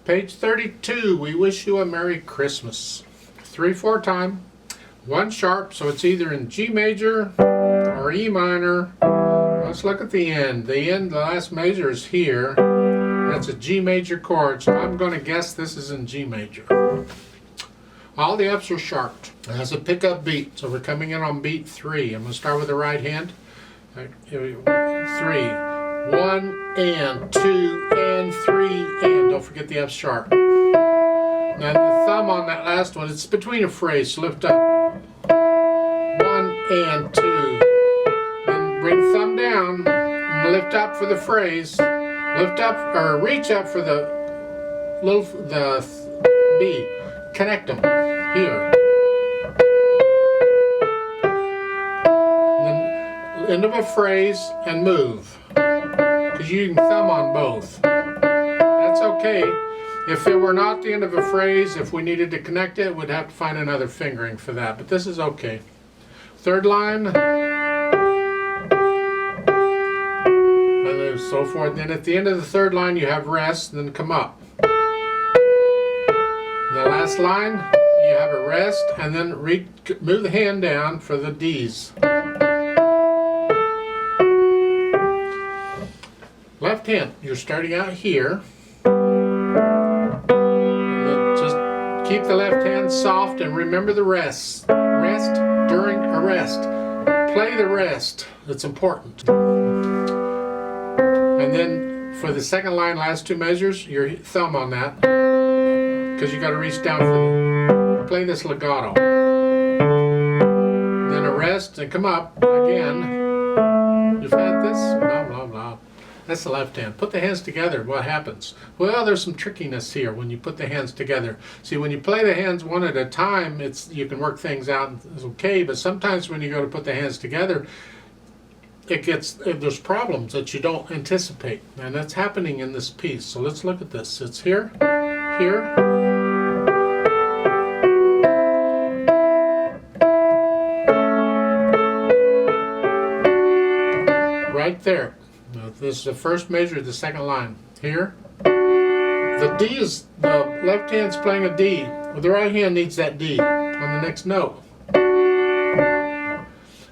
Page 32, we wish you a Merry Christmas. 3/4 time, 1 sharp, so it's either in G major or E minor. Let's look at the end. The last measure is here. That's a G major chord, so I'm going to guess this is in G major. All the F's are sharped. It has a pickup beat, so we're coming in on beat 3. I'm going to start with the right hand. 3. 1 and 2 and 3 and. Don't forget the F sharp. Now the thumb on that last one, it's between a phrase, so lift up. 1 and 2. Then bring the thumb down and lift up for the phrase. Lift up or reach up for the B. Connect them here. And then end of a phrase and move. Because you can thumb on both. That's okay. If it were not the end of a phrase, if we needed to connect it, we'd have to find another fingering for that. But this is okay. 3rd line. And so forth. Then at the end of the 3rd line, you have rest, and then come up. The last line, you have a rest, and then move the hand down for the D's. Left hand, you're starting out here. Just keep the left hand soft and remember the rest. Rest during a rest. Play the rest. It's important. And then for the 2nd line, last 2 measures, your thumb on that. Because you got to reach down for play this legato. Then a rest and come up again. You've had this, blah blah blah. That's the left hand. Put the hands together. What happens? Well, there's some trickiness here when you put the hands together. See, when you play the hands one at a time, you can work things out. It's okay, but sometimes when you go to put the hands together, there's problems that you don't anticipate, and that's happening in this piece. So let's look at this. It's here, here. Right there. Now, this is the first measure of the 2nd line. Here. The D is, the left hand's playing a D. Well, the right hand needs that D on the next note.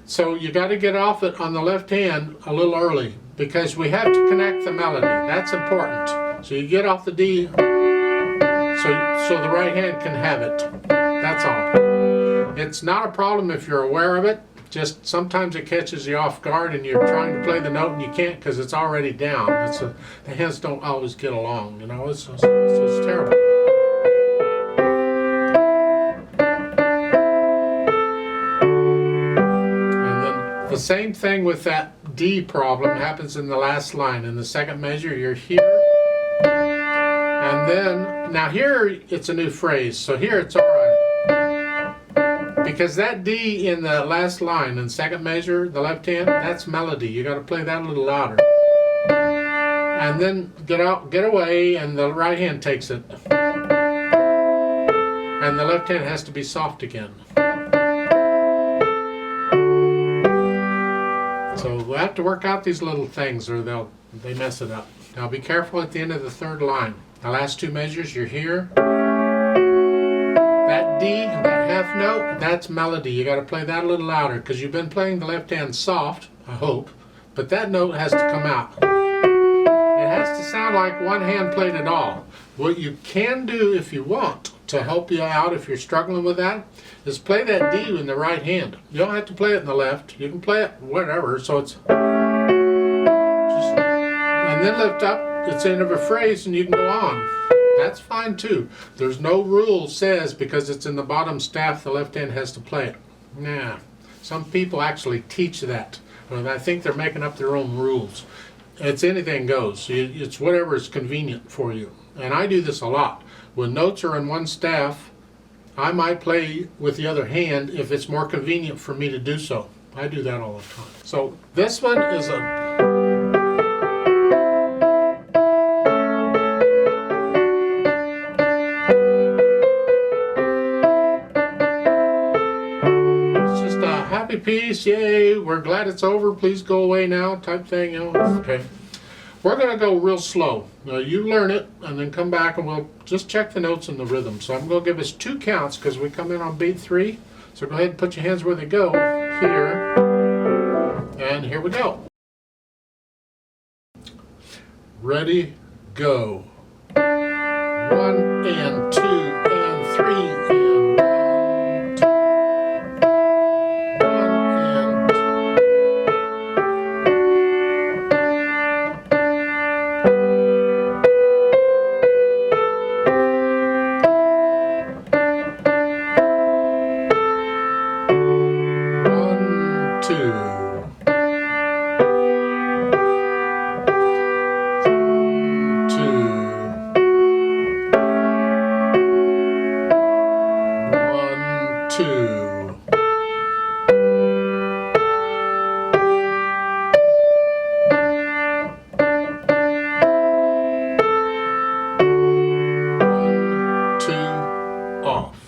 So you got to get off it on the left hand a little early because we have to connect the melody. That's important. So you get off the D so the right hand can have it. That's all. It's not a problem if you're aware of it. Just sometimes it catches you off guard and you're trying to play the note and you can't because it's already down. The hands don't always get along, you know. It's terrible. And then the same thing with that D problem happens in the last line. In the 2nd measure, you're here. And then, now here it's a new phrase. So here it's all right. Because that D in the last line in 2nd measure, the left hand, that's melody. You got to play that a little louder. And then get away, and the right hand takes it. And the left hand has to be soft again. So we'll have to work out these little things or they mess it up. Now be careful at the end of the 3rd line. The last 2 measures, you're here. That D, that half note, that's melody. You got to play that a little louder because you've been playing the left hand soft, I hope, but that note has to come out. It has to sound like one hand played it all. What you can do if you want to help you out if you're struggling with that is play that D in the right hand. You don't have to play it in the left. You can play it whatever, so it's just, and then lift up. It's the end of a phrase and you can go on. That's fine too. There's no rule says because it's in the bottom staff the left hand has to play it. Nah. Some people actually teach that. I think they're making up their own rules. It's anything goes. It's whatever is convenient for you. And I do this a lot. When notes are in one staff, I might play with the other hand if it's more convenient for me to do so. I do that all the time. So this one is a happy piece, yay, we're glad it's over, please go away now type thing, you know. Okay. We're going to go real slow. Now you learn it and then come back and we'll just check the notes and the rhythm. So I'm going to give us 2 counts because we come in on beat 3. So go ahead and put your hands where they go. Here. And here we go. Ready, go. 1 and 2 and 3 and 2 off.